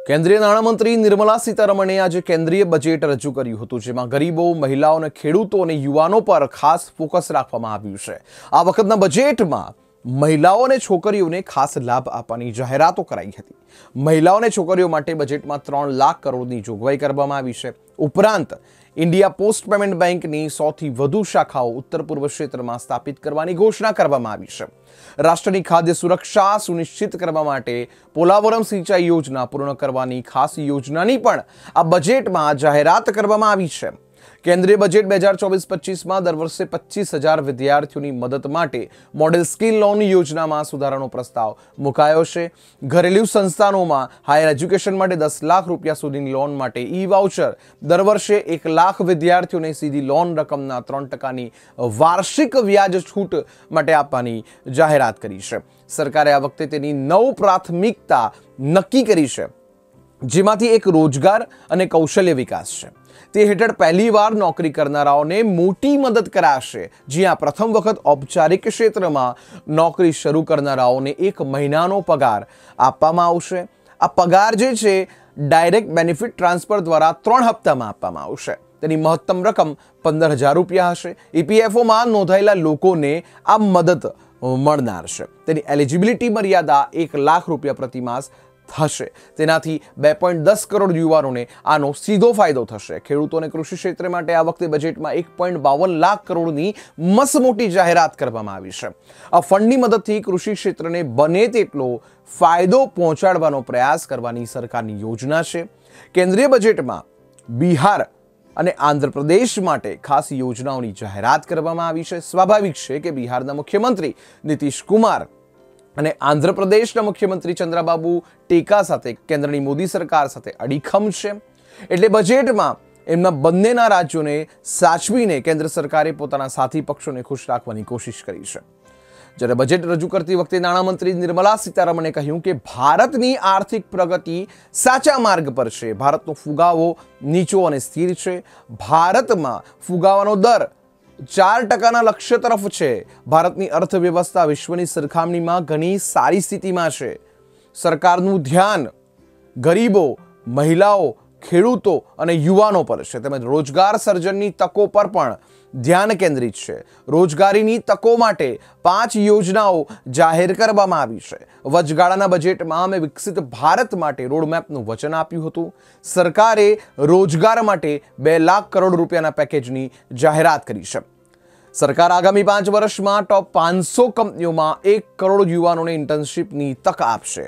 કેન્દ્રીય નાણામંત્રી નિર્મલા સીતારમણે આજે કેન્દ્રીય બજેટ રજૂ કર્યું હતું, જેમાં ગરીબો, મહિલાઓ, ખેડૂતો અને યુવાનો પર ખાસ ફોકસ રાખવામાં આવ્યું છે. આ વખતના બજેટમાં મહિલાઓ અને છોકરીઓને ખાસ લાભ આપવાની જાહેરાતો કરાઈ હતી. મહિલાઓ અને છોકરીઓ માટે બજેટમાં 3 લાખ કરોડની જોગવાઈ કરવામાં આવી છે. ઉપરાંત ઇન્ડિયા પોસ્ટ પેમેન્ટ બેંકની 100થી વધુ શાખાઓ ઉત્તર પૂર્વ ક્ષેત્રમાં સ્થાપિત કરવાની ઘોષણા કરવામાં આવી છે. રાષ્ટ્રની ખાદ્ય સુરક્ષા સુનિશ્ચિત કરવા માટે પોલાવરમ સિંચાઈ યોજના પૂર્ણ કરવાની ખાસ યોજનાની પણ આ બજેટમાં જાહેરાત કરવામાં આવી છે. કેન્દ્રીય બજેટ 2024-25માં દર વર્ષે 25,000 વિદ્યાર્થીઓની મદદ માટે મોડેલ સ્કિલ લોન યોજનામાં સુધારાનો પ્રસ્તાવ મુકાયો છે. ઘરેલું સંસ્થાનોમાં હાયર એજ્યુકેશન માટે 10 લાખ રૂપિયા સુધીની લોન માટે ઈ વાઉચર, દર વર્ષે 1 લાખ વિદ્યાર્થીઓને સીધી લોન રકમના 3% વાર્ષિક વ્યાજ છૂટ માટે આપવાની જાહેરાત કરી છે. સરકારે આ વખતે તેની 9 પ્રાથમિકતા નક્કી કરી છે, જેમાંથી એક રોજગાર અને કૌશલ્ય વિકાસ છે. તે હેઠળ પહેલીવાર નોકરી કરનારાઓને મોટી મદદ કરાશે, જ્યાં પ્રથમ વખત ઔપચારિક ક્ષેત્રમાં નોકરી શરૂ કરનારાઓને 1 મહિનાનો પગાર આપવામાં આવશે. આ પગાર જે છે ડાયરેક્ટ બેનિફિટ ટ્રાન્સફર દ્વારા 3 હપ્તામાં આપવામાં આવશે. તેની મહત્તમ રકમ 15,000 રૂપિયા હશે. ઈપીએફઓમાં નોંધાયેલા લોકોને આ મદદ મળનાર છે. તેની એલિજિબિલિટી મર્યાદા 1 લાખ રૂપિયા પ્રતિમાસ થશે. તેનાથી 2.10 કરોડ યુવાનોને આનો સીધો ફાયદો થશે. ખેડૂતો અને કૃષિ ક્ષેત્ર માટે આ વખતે બજેટમાં 1.52 લાખ કરોડની મસમોટી જાહેરાત કરવામાં આવી છે. આ ફંડની મદદથી કૃષિ ક્ષેત્રને બને તેટલો ફાયદો પહોંચાડવાનો પ્રયાસ કરવાની સરકારની યોજના છે. કેન્દ્રીય બજેટમાં બિહાર અને આંધ્રપ્રદેશ માટે ખાસ યોજનાઓની જાહેરાત કરવામાં આવી છે. સ્વાભાવિક છે કે બિહારના મુખ્યમંત્રી નીતિશ કુમાર અને આંધ્રપ્રદેશના મુખ્યમંત્રી ચંદ્રબાબુ ટેકા સાથે કેન્દ્રની મોદી સરકાર સાથે અડીખમ છે. એટલે બજેટમાં એમના બંનેના રાજ્યોને સાચવીને કેન્દ્ર સરકારે પોતાના સાથી પક્ષોને ખુશ રાખવાની કોશિશ કરી છે. જ્યારે બજેટ રજૂ કરતી વખતે નાણામંત્રી નિર્મલા સીતારમણે કહ્યું કે ભારતની આર્થિક પ્રગતિ સાચા માર્ગ પર છે. ભારતનો ફુગાવો નીચો અને સ્થિર છે. ભારતમાં ફુગાવાનો દર 4%ના લક્ષ્ય તરફ છે. ભારતની અર્થવ્યવસ્થા વિશ્વની સરખામણીમાં ઘણી સારી સ્થિતિમાં છે. સરકારનું ધ્યાન ગરીબો, મહિલાઓ, ખેડૂતો અને યુવાનો પર છે. તેમજ રોજગાર સર્જનની તકો પર પણ ધ્યાન કેન્દ્રિત છે. રોજગારીની તકો માટે 5 યોજનાઓ જાહેર કરવામાં આવી છે. વચગાળાના બજેટમાં અમે વિકસિત ભારત માટે રોડમેપનું વચન આપ્યું હતું. સરકારે રોજગાર માટે 2 લાખ કરોડ રૂપિયાના પેકેજની જાહેરાત કરી છે. સરકાર આગામી 5 વર્ષમાં ટોપ 500 કંપનીઓમાં 1 કરોડ યુવાનોને ઇન્ટર્નશીપની તક આપશે.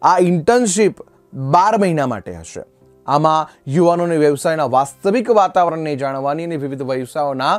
આ ઇન્ટર્નશીપ 12 મહિના માટે હશે. આમાં યુવાનોને વ્યવસાયના વાસ્તવિક વાતાવરણને જાણવાની અને વિવિધ વ્યવસાયોના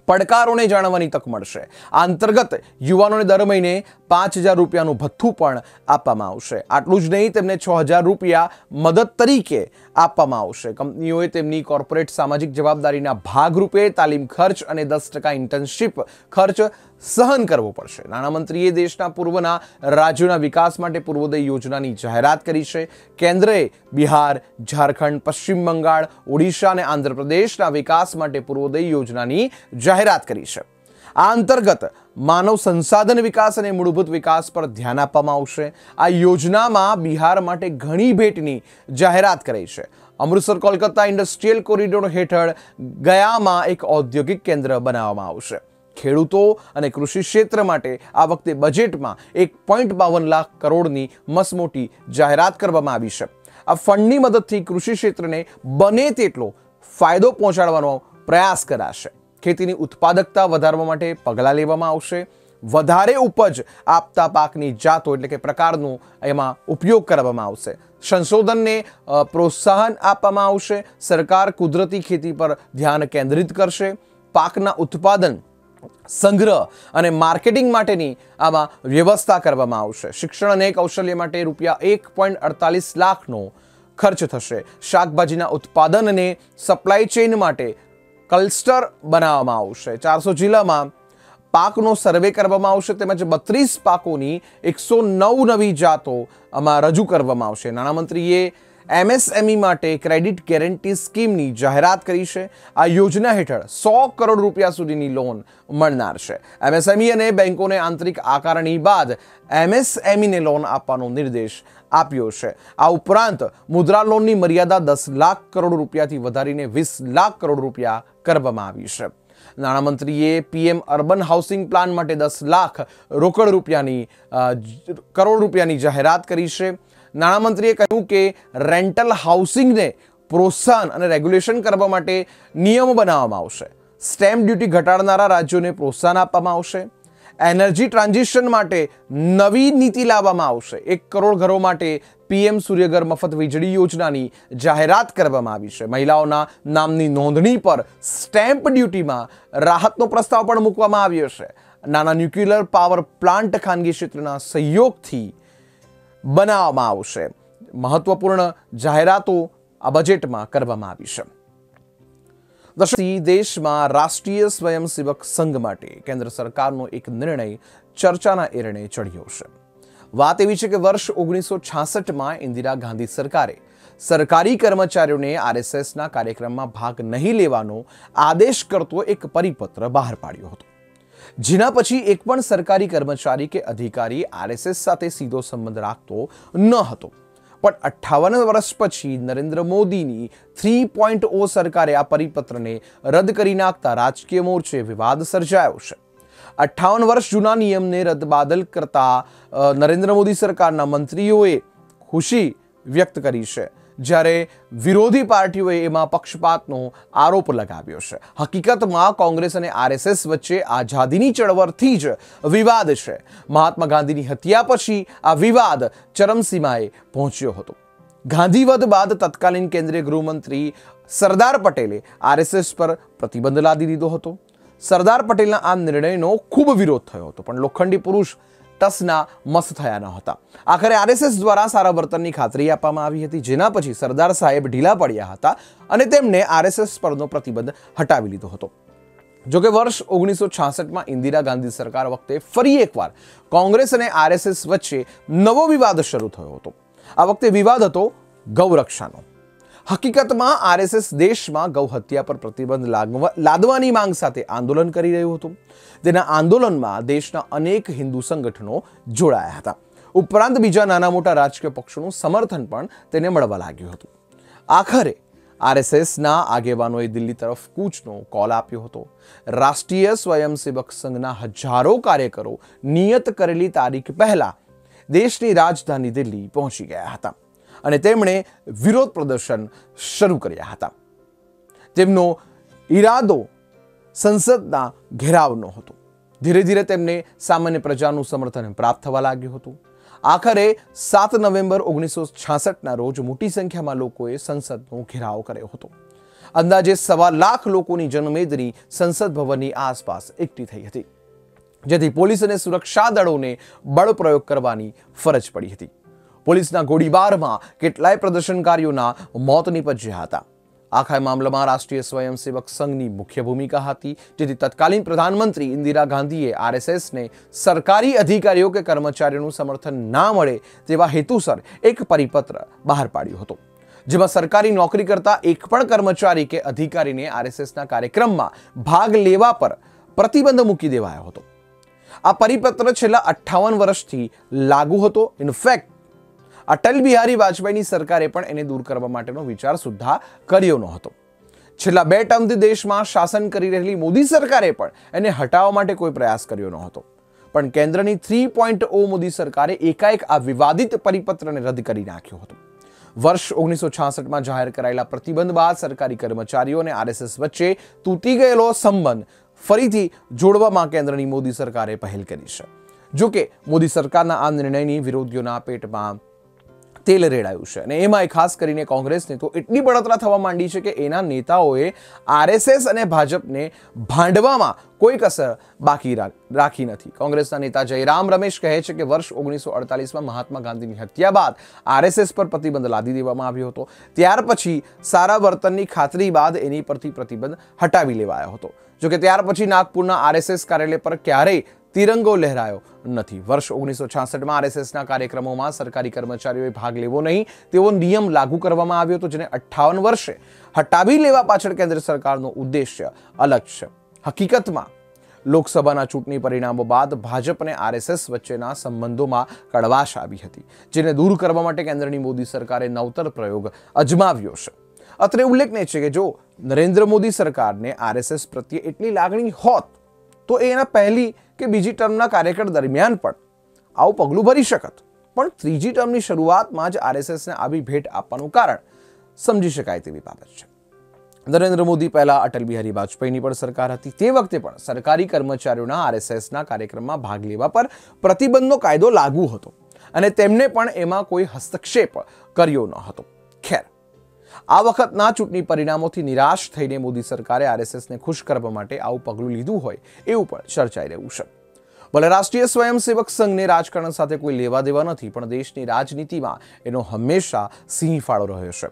પડકારોને જાણવાની તક મળશે. આ અંતર્ગત યુવાનોને દર મહિને 5,000 રૂપિયાનું ભથ્થું પણ આપવામાં આવશે. આટલું જ નહીં, તેમને 6,000 રૂપિયા મદદ તરીકે આપવામાં આવશે. કંપનીઓએ તેમની કોર્પોરેટ સામાજિક જવાબદારીના ભાગરૂપે તાલીમ ખર્ચ અને 10% ઇન્ટર્નશીપ ખર્ચ સહન કરવો પડશે. નાણામંત્રીએ દેશના પૂર્વના રાજ્યોના વિકાસ માટે પૂર્વોદય યોજનાની જાહેરાત કરી છે. કેન્દ્રએ બિહાર, ઝારખંડ, પશ્ચિમ બંગાળ, ઓડિશા અને આંધ્રપ્રદેશના વિકાસ માટે પૂર્વોદય યોજનાની જાહેરાત કરી છે. આ અંતર્ગત માનવ સંસાધન વિકાસ અને મૂળભૂત વિકાસ પર ધ્યાન આપવામાં આવશે. આ યોજનામાં બિહાર માટે ઘણી ભેટની જાહેરાત કરી છે. અમૃતસર કોલકાતા ઇન્ડસ્ટ્રીયલ કોરિડોર હેઠળ ગયામાં એક ઔદ્યોગિક કેન્દ્ર બનાવવામાં આવશે. ખેડૂતો અને કૃષિ ક્ષેત્ર માટે આ વખતે બજેટમાં 1.52 લાખ કરોડની મસમોટી જાહેરાત કરવામાં આવી છે. આ ફંડની મદદથી કૃષિ ક્ષેત્રને બને તેટલો ફાયદો પહોંચાડવાનો પ્રયાસ કરાશે. ખેતીની ઉત્પાદકતા વધારવા માટે પગલાં લેવામાં આવશે. વધારે ઉપજ આપતા પાકની જાતો એટલે કે પ્રકારનો એમાં ઉપયોગ કરવામાં આવશે. સંશોધનને પ્રોત્સાહન આપવામાં આવશે. સરકાર કુદરતી ખેતી પર ધ્યાન કેન્દ્રિત કરશે. પાકના ઉત્પાદન, સંગ્રહ અને માર્કેટિંગ માટેની આમાં વ્યવસ્થા કરવામાં આવશે. શિક્ષણ અને કૌશલ્ય માટે રૂપિયા 1.48 લાખનો ખર્ચ થશે. શાકભાજીના ઉત્પાદન અને સપ્લાય ચેઇન માટે ક્લસ્ટર બનાવવામાં આવશે. 400 જિલ્લામાં પાકનો સર્વે કરવામાં આવશે. તેમજ 32 પાકોની 109 નવી જાતો આમાં રજૂ કરવામાં આવશે. નાણામંત્રીએ MSME માટે ક્રેડિટ ગેરંટી સ્કીમની જાહેરાત કરી છે. આ યોજના હેઠળ 100 કરોડ રૂપિયા સુધીની લોન મળનાર છે. MSME અને બેંકોને આંતરિક આકારણી બાદ MSMEને લોન આપવાનો નિર્દેશ આપ્યો છે. આ ઉપરાંત મુદ્રા લોનની મર્યાદા 10 લાખ કરોડ રૂપિયાથી વધારીને 20 લાખ કરોડ રૂપિયા કરવામાં આવી છે. નાણામંત્રીએ PM અર્બન હાઉસિંગ પ્લાન માટે 10 લાખ કરોડ રૂપિયાની જાહેરાત કરી છે. નાણામંત્રીએ કહ્યું કે રેન્ટલ હાઉસિંગને પ્રોત્સાહન અને રેગ્યુલેશન કરવા માટે નિયમો બનાવવામાં આવશે. સ્ટેમ્પ ડ્યુટી ઘટાડનારા રાજ્યોને પ્રોત્સાહન આપવામાં આવશે. એનર્જી ટ્રાન્ઝિશન માટે નવી નીતિ લાવવામાં આવશે. 1 કરોડ ઘરો માટે PM સૂર્યઘર મફત વીજળી યોજનાની જાહેરાત કરવામાં આવી છે. મહિલાઓના નામની નોંધણી પર સ્ટેમ્પ ડ્યુટીમાં રાહતનો પ્રસ્તાવ પણ મૂકવામાં આવ્યો છે. નાના ન્યુક્લિયર પાવર પ્લાન્ટ ખાનગી ક્ષેત્રના સહયોગથી બનાવવામાં આવશે. મહત્વપૂર્ણ જાહેરાતો આ બજેટમાં કરવામાં આવી છે. દેશમાં રાષ્ટ્રીય સ્વયંસેવક સંઘ માટે કેન્દ્ર સરકારનો એક નિર્ણય ચર્ચાના એરણે ચડ્યો છે. વાત એવી છે કે વર્ષ 1966માં ઇન્દિરા ગાંધી સરકારે સરકારી કર્મચારીઓને RSSના કાર્યક્રમમાં ભાગ નહીં લેવાનો આદેશ કરતો એક પરિપત્ર બહાર પાડ્યો હતો. જેના પછી એક પણ સરકારી કર્મચારી કે અધિકારી RSS સાથે સીધો સંબંધ રાખતો ન હતો. પણ 58 વર્ષ પછી નરેન્દ્ર મોદીની 3.0 સરકારે આ પરિપત્રને રદ કરી નાખતા રાજકીય મોરચે વિવાદ સર્જાયો છે. 58 વર્ષ જૂના નિયમને રદબાતલ કરતા નરેન્દ્ર મોદી સરકારના મંત્રીઓએ ખુશી વ્યક્ત કરી છે, જ્યારે વિરોધી પાર્ટીઓએ એમાં પક્ષપાતનો આરોપ લગાવ્યો છે. હકીકતમાં કોંગ્રેસ અને RSS વચ્ચે આઝાદીની ચળવળથી જ વિવાદ છે. મહાત્મા ગાંધીની હત્યા પછી આ વિવાદ ચરમસીમાએ પહોંચ્યો હતો. ગાંધીવધ બાદ તત્કાલીન કેન્દ્રીય ગૃહમંત્રી સરદાર પટેલે RSS પર પ્રતિબંધ લાદી દીધો હતો. સરદાર પટેલના આ નિર્ણયનો ખૂબ વિરોધ થયો હતો, પણ લોખંડી પુરુષ ટસના મસ થયા ન હતા. આખરે RSS દ્વારા સારા વર્તનની ખાતરી આપવામાં આવી હતી, જેના પછી સરદાર સાહેબ ઢીલા પડ્યા હતા અને તેમને RSS પરનો પ્રતિબંધ હટાવી લીધો હતો. જોકે વર્ષ 1966માં ઇન્દિરા ગાંધી સરકાર વખતે ફરી એકવાર કોંગ્રેસ અને RSS વચ્ચે નવો વિવાદ શરૂ થયો હતો. આ વખતે વિવાદ હતો ગૌરક્ષાનો. હકીકતમાં RSS દેશમાં ગૌ હત્યા પર પ્રતિબંધ લાદવાની માંગ સાથે આંદોલન કરી રહ્યું હતું. તેના આંદોલનમાં દેશના અનેક હિન્દુ સંગઠનો જોડાયા હતા. ઉપરાંત બીજા નાના મોટા રાજકીય પક્ષોનું સમર્થન પણ તેને મળવા લાગ્યું હતું. આખરે RSSના આગેવાનોએ દિલ્હી તરફ કૂચનો કોલ આપ્યો હતો. રાષ્ટ્રીય સ્વયંસેવક સંઘના હજારો કાર્યકરો નિયત કરેલી તારીખ પહેલા દેશની રાજધાની દિલ્હી પહોંચી ગયા હતા અને તેમણે વિરોધ પ્રદર્શન શરૂ કર્યા હતા. તેમનો ઈરાદો સંસદના ઘેરાવનો હતો. ધીરે ધીરે તેમને સામાન્ય પ્રજાનું સમર્થન પ્રાપ્ત થવા લાગ્યું હતું. આખરે 7 નવેમ્બર 1966ના રોજ મોટી સંખ્યામાં લોકોએ સંસદનો ઘેરાવ કર્યો હતો. અંદાજે 1.25 લાખ લોકોની જનમેદની સંસદ ભવનની આસપાસ એકઠી થઈ હતી, જેથી પોલીસ અને સુરક્ષા દળોને બળ પ્રયોગ કરવાની ફરજ પડી હતી. પોલીસના ગોળીબારમાં કેટલાય પ્રદર્શનકારીઓના મોત નીપજ્યા હતા. આખા મામલામાં રાષ્ટ્રીય સ્વયંસેવક સંઘની મુખ્ય ભૂમિકા હતી, જેથી તત્કાલીન પ્રધાનમંત્રી ઇન્દિરા ગાંધીએ RSSને સરકારી અધિકારીઓ કે કર્મચારીઓનું સમર્થન ના મળે તેવા હેતુસર એક પરિપત્ર બહાર પાડ્યો હતો, જેમાં સરકારી નોકરી કરતા એક પણ કર્મચારી કે અધિકારીને RSSના કાર્યક્રમમાં ભાગ લેવા પર પ્રતિબંધ મૂકી દેવાયો હતો. આ પરિપત્ર છેલ્લા 58 વર્ષથી લાગુ હતો. ઇનફેક્ટ અટલ બિહારી વાજપેયીની સરકારે પણ એને દૂર કરવા માટેનો વિચાર સુદ્ધા કર્યો ન હતો. છેલ્લા 2 ટર્મથી દેશમાં શાસન કરી રહેલી મોદી સરકારે પણ એને હટાવવા માટે કોઈ પ્રયાસ કર્યો ન હતો. પણ કેન્દ્રની 3.0 મોદી સરકારે એકાએક આ વિવાદિત પરિપત્રને રદ કરી નાખ્યો હતો. વર્ષ 1966માં જાહેર કરાયેલા પ્રતિબંધ બાદ સરકારી કર્મચારીઓ અને RSS વચ્ચે તૂટી ગયેલો સંબંધ ફરીથી જોડવામાં કેન્દ્રની મોદી સરકારે પહેલ કરી છે. જોકે મોદી સરકારના આ નિર્ણયની વિરોધીઓના પેટમાં તેલ રેડાયું છે અને એમાં ખાસ કરીને કોંગ્રેસને તો એટલી બળતરા થવા માંડી છે કે એના નેતાઓએ RSS અને ભાજપને ભાંડવામાં કોઈ કસર બાકી રાખી નથી. કોંગ્રેસના નેતા જયરામ રમેશ કહે છે કે વર્ષ 1948માં મહાત્મા ગાંધીની હત્યા બાદ RSS પર પ્રતિબંધ લાદી દેવામાં આવ્યો હતો. ત્યાર પછી સારા વર્તનની ખાતરી બાદ એની પરથી પ્રતિબંધ હટાવી લેવાયો હતો. જોકે ત્યાર પછી નાગપુરના RSS કાર્યાલય પર ક્યારેય તિરંગો લહેરાયો નથી. વર્ષ 1966માં આરએસએસના કાર્યક્રમોમાં સરકારી કર્મચારીઓએ ભાગ લેવો નહીં તેવો નિયમ લાગુ કરવામાં આવ્યો હતો, જેને 58 વર્ષે હટાવી લેવા પાછળ કેન્દ્ર સરકારનો ઉદ્દેશ્ય અલગ છે. હકીકતમાં લોકસભાના ચૂંટણી પરિણામો બાદ ભાજપ અને આરએસએસ વચ્ચેના સંબંધોમાં કડવાશ આવી હતી, જેને દૂર કરવા માટે કેન્દ્રની મોદી સરકારે નવતર પ્રયોગ અજમાવ્યો છે. અત્રે ઉલ્લેખનીય છે કે જો નરેન્દ્ર મોદી સરકારને આરએસએસ પ્રત્યે એટલી લાગણી હોત તો એના પહેલી કે બીજી ટર્મના કાર્યકાળ દરમિયાન પણ આવું પગલું ભરી શકત. પણ ત્રીજી ટર્મની શરૂઆતમાં જ આરએસએસને આવી ભેટ આપવાનું કારણ સમજી શકાય તેવી બાબત છે. નરેન્દ્ર મોદી પહેલા અટલ બિહારી વાજપેયીની પણ સરકાર હતી. તે વખતે પણ સરકારી કર્મચારીઓના આરએસએસના કાર્યક્રમમાં ભાગ લેવા પર પ્રતિબંધનો કાયદો લાગુ હતો અને તેમને પણ એમાં કોઈ હસ્તક્ષેપ કર્યો ન હતો. ખેર, આ વખતના ચૂંટણી પરિણામોથી નિરાશ થઈને મોદી સરકારે આરએસએસને ખુશ કરવા માટે આવું પગલું લીધું હોય એવું પણ ચર્ચાઈ રહ્યું છે. ભલે રાષ્ટ્રીય સ્વયંસેવક સંઘને રાજકારણ સાથે કોઈ લેવા દેવા નથી, પણ દેશની રાજનીતિમાં એનો હંમેશા સિંહ ફાળો રહ્યો છે.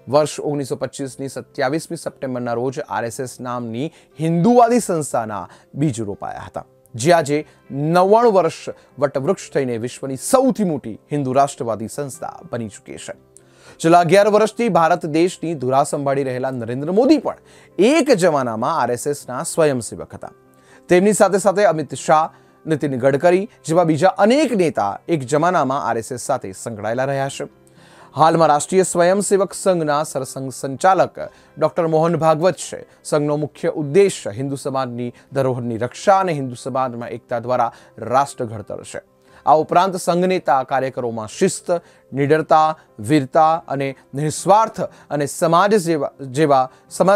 વર્ષ 1925ની 27મી સપ્ટેમ્બરના રોજ આરએસએસ નામની હિન્દુવાદી સંસ્થાના બીજ રોપાયા હતા, જે આજે 99 વર્ષ વટવૃક્ષ થઈને વિશ્વની સૌથી મોટી હિન્દુ રાષ્ટ્રવાદી સંસ્થા બની ચૂકી છે. છેલ્લા 11 વર્ષથી ભારત દેશની ધુરા સંભાળી રહેલા નરેન્દ્ર મોદી પણ એક જમાનામાં આરએસએસના સ્વયંસેવક હતા. તેમની સાથે સાથે અમિત શાહ, નીતિન ગડકરી જેવા બીજા અનેક નેતા એક જમાનામાં આરએસએસ સાથે સંકળાયેલા રહ્યા છે. હાલમાં રાષ્ટ્રીય સ્વયંસેવક સંઘના સરસંઘ સંચાલક ડોક્ટર મોહન ભાગવત છે. સંઘનો મુખ્ય ઉદ્દેશ હિન્દુ સમાજની ધરોહરની રક્ષા અને હિન્દુ સમાજમાં એકતા દ્વારા રાષ્ટ્ર ઘડતર છે. આ ઉપરાંત સંઘ નેતા કાર્યકરોમાં શિસ્ત, નિડરતા, વીરતા અને નિસ્વાર્થ અને સમાજ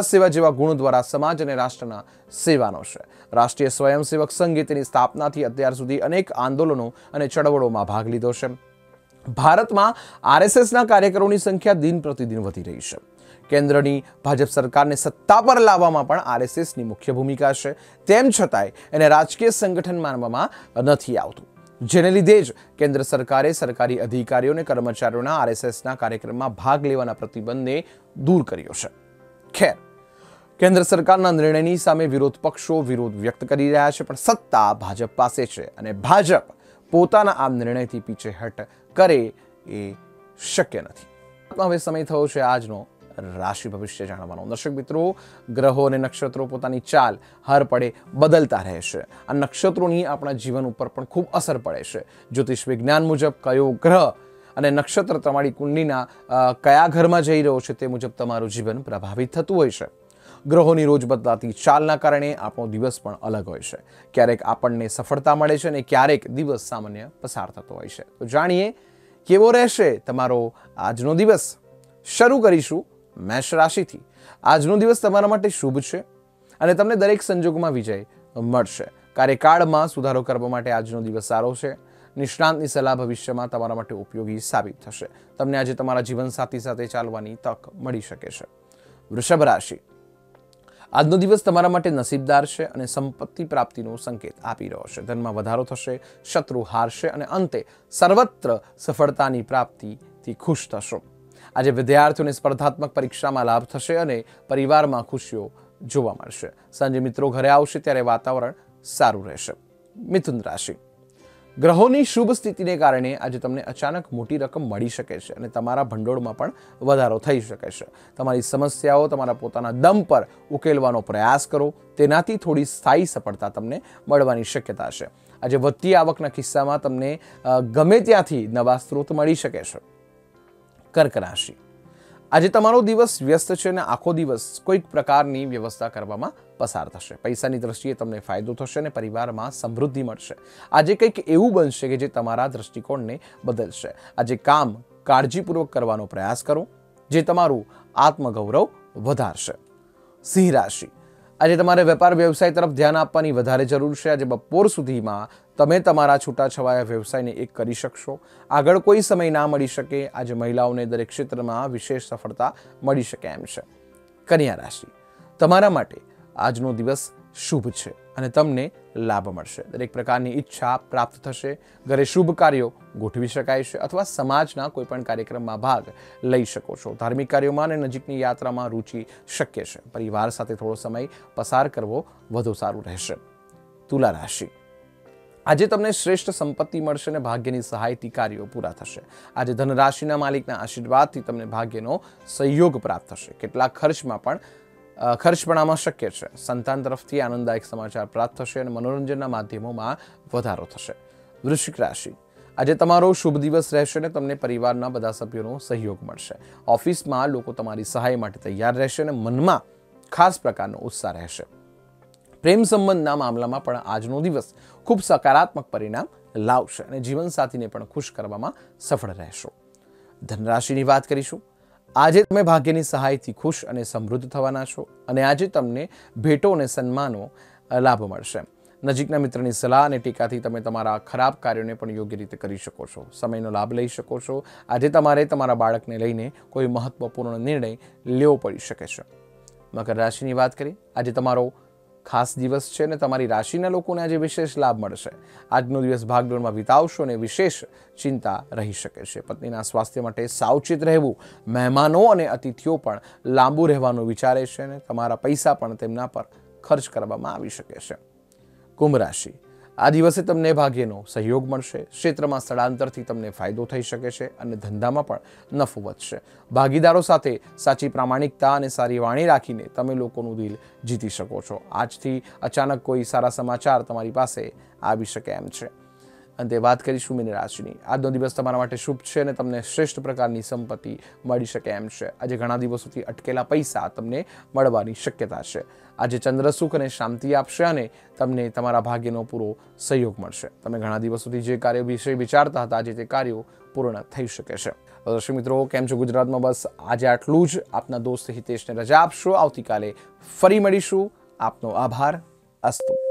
સેવા જેવા ગુણો દ્વારા સમાજ અને રાષ્ટ્રના સેવાનો છે. રાષ્ટ્રીય સ્વયંસેવક સંઘે તેની સ્થાપનાથી અત્યાર સુધી અનેક આંદોલનો અને ચળવળોમાં ભાગ લીધો છે. ભારતમાં આરએસએસના કાર્યકરોની સંખ્યા દિન પ્રતિદિન વધી રહી છે. કેન્દ્રની ભાજપ સરકારને સત્તા પર લાવવામાં પણ આરએસએસની મુખ્ય ભૂમિકા છે. તેમ છતાંય એને રાજકીય સંગઠન માનવામાં નથી આવતું, જેને લીધે જ કેન્દ્ર સરકારે સરકારી અધિકારીઓ અને કર્મચારીઓના આરએસએસના કાર્યક્રમમાં ભાગ લેવાના પ્રતિબંધને દૂર કર્યો છે. ખેર, કેન્દ્ર સરકારના નિર્ણયની સામે વિરોધ પક્ષો વિરોધ વ્યક્ત કરી રહ્યા છે, પણ સત્તા ભાજપ પાસે છે અને ભાજપ પોતાના આ નિર્ણયથી પીછેહટ કરે એ શક્ય નથી. હવે સમય થયો છે આજનો રાશિ ભવિષ્ય જાણવાનો. દર્શક મિત્રો, ગ્રહો અને નક્ષત્રો પોતાની ચાલ હર પડે બદલતા રહે છે. આ નક્ષત્રોની આપણા જીવન ઉપર પણ ખૂબ અસર પડે છે. જ્યોતિષ વિજ્ઞાન મુજબ કયો ગ્રહ અને નક્ષત્ર તમારી કુંડલીના કયા ઘરમાં જઈ રહ્યો છે તે મુજબ તમારું જીવન પ્રભાવિત થતું હોય છે. ગ્રહોની રોજ બદલાતી ચાલના કારણે આપણો દિવસ પણ અલગ હોય છે. ક્યારેક આપણને સફળતા મળે છે અને ક્યારેક દિવસ સામાન્ય પસાર થતો હોય છે. તો જાણીએ કેવો રહેશે તમારો આજનો દિવસ. શરૂ કરીશું મેષ રાશિથી. આજનો દિવસ તમારા માટે શુભ છે અને તમને દરેક સંજોગોમાં વિજય મળશે. કાર્યકાળમાં સુધારો કરવા માટે આજનો દિવસ સારો છે. નિષ્ણાંતની સલાહ ભવિષ્યમાં તમારા માટે ઉપયોગી સાબિત થશે. તમને આજે તમારા જીવનસાથી સાથે ચાલવાની તક મળી શકે છે. વૃષભ રાશિ. આજનો દિવસ તમારા માટે નસીબદાર છે અને સંપત્તિ પ્રાપ્તિનો સંકેત આપી રહ્યો છે. ધનમાં વધારો થશે, શત્રુ હારશે અને અંતે સર્વત્ર સફળતાની પ્રાપ્તિથી ખુશ થશો. આજે વિદ્યાર્થીઓને સ્પર્ધાત્મક પરીક્ષામાં લાભ થશે અને પરિવારમાં ખુશીઓ જોવા મળશે. સાંજે મિત્રો ઘરે આવશે ત્યારે વાતાવરણ સારું રહેશે. મિથુન રાશિ. ગ્રહોની શુભ સ્થિતિને કારણે આજે તમને અચાનક મોટી રકમ મળી શકે છે અને તમારા ભંડોળમાં પણ વધારો થઈ શકે છે. તમારી સમસ્યાઓ તમારા પોતાના દમ પર ઉકેલવાનો પ્રયાસ કરો, તેનાથી થોડી સ્થાયી સફળતા તમને મળવાની શક્યતા છે. આજે વધતી આવકના કિસ્સામાં તમને ગમે ત્યાંથી નવા સ્ત્રોત મળી શકે છે. કર્ક રાશિ. આજે તમારો દિવસ વ્યસ્ત છે અને આખો દિવસ કોઈક પ્રકારની વ્યવસ્થા કરવામાં પસાર થશે. પૈસાની દ્રષ્ટિએ તમને ફાયદો થશે અને પરિવારમાં સમૃદ્ધિ મળશે. આજે કંઈક એવું બનશે કે જે તમારા દ્રષ્ટિકોણને બદલશે. આજે કામ કાળજીપૂર્વક કરવાનો પ્રયાસ કરો, જે તમારું આત્મગૌરવ વધારશે. સિંહ રાશિ. આજે તમારે વેપાર વ્યવસાય તરફ ધ્યાન આપવાની વધારે જરૂર છે. આજે બપોર સુધીમાં તમે તમારા છૂટાછવાયા વ્યવસાયને એક કરી શકશો. આગળ કોઈ સમય ના મળી શકે. આજે મહિલાઓને દરેક ક્ષેત્રમાં વિશેષ સફળતા મળી શકે એમ છે. કન્યા રાશિ. તમારા માટે આજનો દિવસ શુભ છે અને તમને લાભ મળશે. દરેક પ્રકારની ઈચ્છા પ્રાપ્ત થશે. ઘરે શુભ કાર્યો ગોઠવી શકાય છે અથવા સમાજના કોઈ પણ કાર્યક્રમમાં ભાગ લઈ શકો છો. ધાર્મિક કાર્યોમાં અને નજીકની યાત્રામાં રુચિ શક્ય છે. પરિવાર સાથે થોડો સમય પસાર કરવો વધુ સારું રહેશે. તુલા રાશિ. આજે તમને શ્રેષ્ઠ સંપત્તિ મળશે અને ભાગ્યની સહાયથી કાર્યો પૂરા થશે. આજે ધનરાશિના માલિકના આશીર્વાદથી તમને ભાગ્યનો સહયોગ પ્રાપ્ત થશે. કેટલાક ખર્ચપણામાં શક્ય છે. સંતાન તરફથી આનંદદાયક સમાચાર પ્રાપ્ત થશે અને મનોરંજનના માધ્યમોમાં વધારો થશે. વૃશ્ચિક રાશિ, આજે તમારો શુભ દિવસ રહેશે અને તમને પરિવારના બધા સભ્યોનો સહયોગ મળશે. ઓફિસમાં લોકો તમારી સહાય માટે તૈયાર રહેશે અને મનમાં ખાસ પ્રકારનો ઉત્સાહ રહેશે. પ્રેમ સંબંધના મામલામાં પણ આજનો દિવસ ખૂબ સકારાત્મક પરિણામ લાવશે અને જીવનસાથીને પણ ખુશ કરવામાં સફળ રહેશો. ધનરાશિની વાત કરીશું. આજે તમે ભાગ્યની સહાયથી ખુશ અને સમૃદ્ધ થવાના છો અને આજે તમને ભેટો અને સન્માનો લાભ મળશે. નજીકના મિત્રની સલાહ અને ટીકાથી તમે તમારા ખરાબ કાર્યોને પણ યોગ્ય રીતે કરી શકો છો. સમયનો લાભ લઈ શકો છો. આજે તમારે તમારા બાળકને લઈને કોઈ મહત્વપૂર્ણ નિર્ણય લેવો પડી શકે છે. મકર રાશિની વાત કરીએ. આજે તમારો ખાસ દિવસ છે અને તમારી રાશિના લોકોને આજે વિશેષ લાભ મળશે. આજનો દિવસ ભાગદોડમાં વિતાવશો અને વિશેષ ચિંતા રહી શકે છે. પત્નીના સ્વાસ્થ્ય માટે સાવચેત રહેવું. મહેમાનો અને અતિથિઓ પણ લાંબુ રહેવાનું વિચારે છે અને તમારા પૈસા પણ તેમના પર ખર્ચ કરવામાં આવી શકે છે. કુંભ રાશિ, આ દિવસે તમને ભાગ્યનો સહયોગ મળશે. ક્ષેત્રમાં સ્થળાંતરથી તમને ફાયદો થઈ શકે છે અને ધંધામાં પણ નફો વધશે. ભાગીદારો સાથે સાચી પ્રામાણિકતા અને સારી વાણી રાખીને તમે લોકોનું દિલ જીતી શકો છો. આજથી અચાનક કોઈ સારા સમાચાર તમારી પાસે આવી શકે એમ છે. અંતે વાત કરીશું મીન રાશિની. આજનો દિવસ તમારા માટે શુભ છે અને તમને શ્રેષ્ઠ પ્રકારની સંપત્તિ મળી શકે એમ છે. આજે ઘણા દિવસોથી અટકેલા પૈસા તમને મળવાની શક્યતા છે. આજે ચંદ્ર સુખ અને શાંતિ આપશે અને તમને તમારા ભાગ્યનો પૂરો સહયોગ મળશે. તમે ઘણા દિવસોથી જે કાર્યો વિશે વિચારતા હતા આજે તે કાર્યો પૂર્ણ થઈ શકે છે. દર્શક મિત્રો, કેમ છો ગુજરાતમાં? બસ આજે આટલું જ. આપના દોસ્ત હિતેશને રજા આપશો. આવતીકાલે ફરી મળીશું. આપનો આભાર. અસ્તુ.